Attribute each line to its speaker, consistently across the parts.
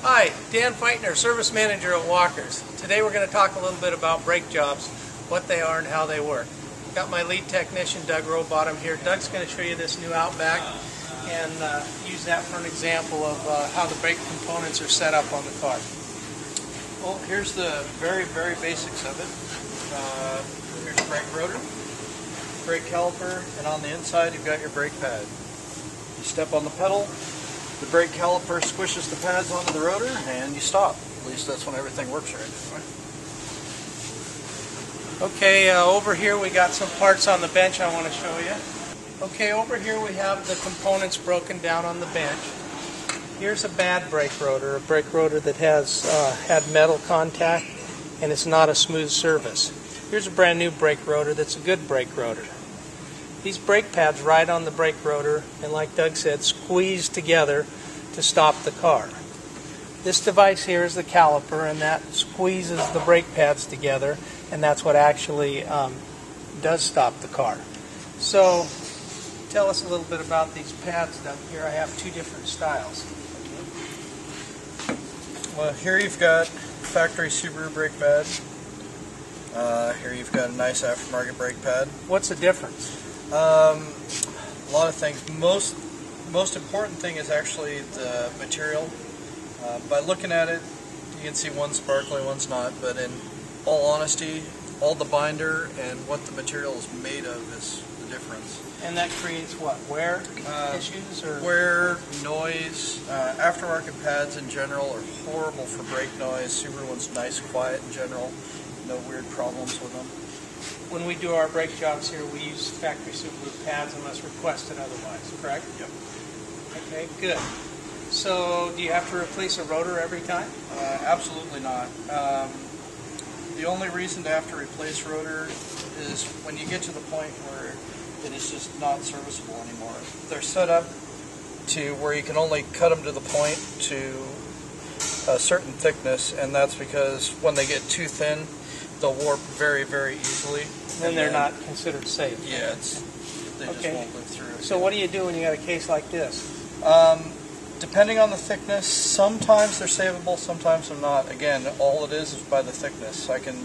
Speaker 1: Hi, Dan Feitner, Service Manager at Walker's. Today we're going to talk a little bit about brake jobs, what they are and how they work. Got my lead technician, Doug Rowbottom, here. Doug's going to show you this new Outback and use that for an example of how the brake components are set up on the car.
Speaker 2: Well, here's the very basics of it. Here's your brake rotor, brake caliper, and on the inside you've got your brake pad. You step on the pedal, the brake caliper squishes the pads onto the rotor, and you stop. At least that's when everything works right.
Speaker 1: Okay, over here we got some parts on the bench I want to show you. Okay, over here we have the components broken down on the bench. Here's a bad brake rotor, a brake rotor that has had metal contact and it's not a smooth surface. Here's a brand new brake rotor that's a good brake rotor. These brake pads ride on the brake rotor and, like Doug said, squeeze together to stop the car. This device here is the caliper, and that squeezes the brake pads together, and that's what actually does stop the car. So tell us a little bit about these pads, Doug. Here I have two different styles.
Speaker 2: Well, here you've got factory Subaru brake pad. Here you've got a nice aftermarket brake pad.
Speaker 1: What's the difference?
Speaker 2: A lot of things. Most important thing is actually the material. By looking at it, you can see one's sparkly, one's not. But in all honesty, all the binder and what the material is made of is the difference.
Speaker 1: And that creates what? Wear issues? Or?
Speaker 2: Wear, noise. Aftermarket pads in general are horrible for brake noise. Subaru one's nice, quiet in general. No weird problems with them.
Speaker 1: When we do our brake jobs here, we use factory Subaru pads unless requested otherwise, correct?
Speaker 2: Yep.
Speaker 1: Okay, good. So, do you have to replace a rotor every time?
Speaker 2: Absolutely not. The only reason to have to replace rotor is when you get to the point where it is just not serviceable anymore. They're set up to where you can only cut them to the point to a certain thickness, and that's because when they get too thin, they'll warp very easily.
Speaker 1: Then they're not considered safe.
Speaker 2: Yeah, they just won't live through it.
Speaker 1: So what do you do when you got a case like this?
Speaker 2: Depending on the thickness, sometimes they're savable, sometimes they're not. Again, all it is by the thickness. I can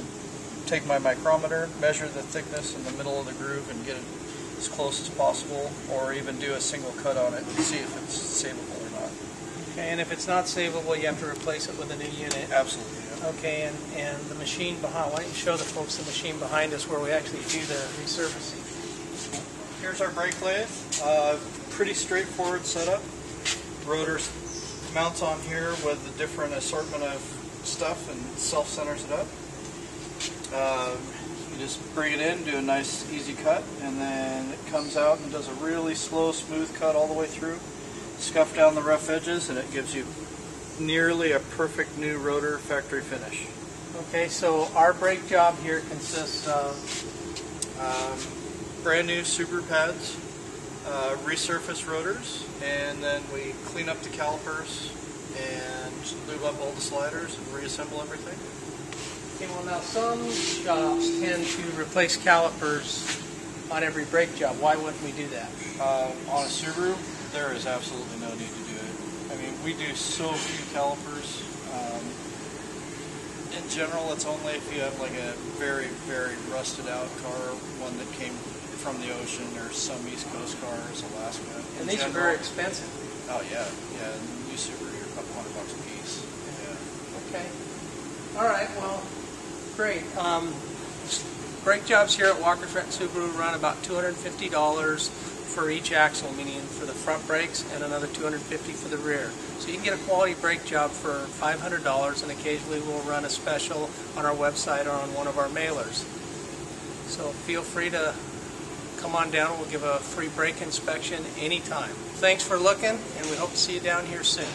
Speaker 2: take my micrometer, measure the thickness in the middle of the groove and get it as close as possible, or even do a single cut on it and see if it's savable or not.
Speaker 1: Okay, and if it's not savable, you have to replace it with a new unit.
Speaker 2: Absolutely. Yeah.
Speaker 1: Okay, and the machine behind, why don't you show the folks the machine behind us where we actually do the resurfacing.
Speaker 2: Here's our brake lathe. Pretty straightforward setup. Rotor mounts on here with a different assortment of stuff and self-centers it up. You just bring it in, do a nice easy cut, and then it comes out and does a really slow, smooth cut all the way through. Scuff down the rough edges, and it gives you nearly a perfect new rotor factory finish.
Speaker 1: Okay, so our brake job here consists of
Speaker 2: brand new Subaru pads, resurface rotors, and then we clean up the calipers and lube up all the sliders and reassemble everything.
Speaker 1: Okay, well now some shops tend to replace calipers on every brake job. Why wouldn't we do that?
Speaker 2: On a Subaru, there is absolutely no need to do it. I mean, we do so few calipers. In general, it's only if you have like a very rusted out car, one that came from the ocean, or some East Coast cars, Alaska.
Speaker 1: And these are very expensive.
Speaker 2: Oh yeah, new Subaru, you're a couple $100 a piece. Yeah.
Speaker 1: Okay. All right. Well, great. Brake jobs here at Walker's Renton Subaru run about $250 for each axle, meaning for the front brakes, and another $250 for the rear. So you can get a quality brake job for $500, and occasionally we'll run a special on our website or on one of our mailers. So feel free to come on down. We'll give a free brake inspection anytime. Thanks for looking, and we hope to see you down here soon.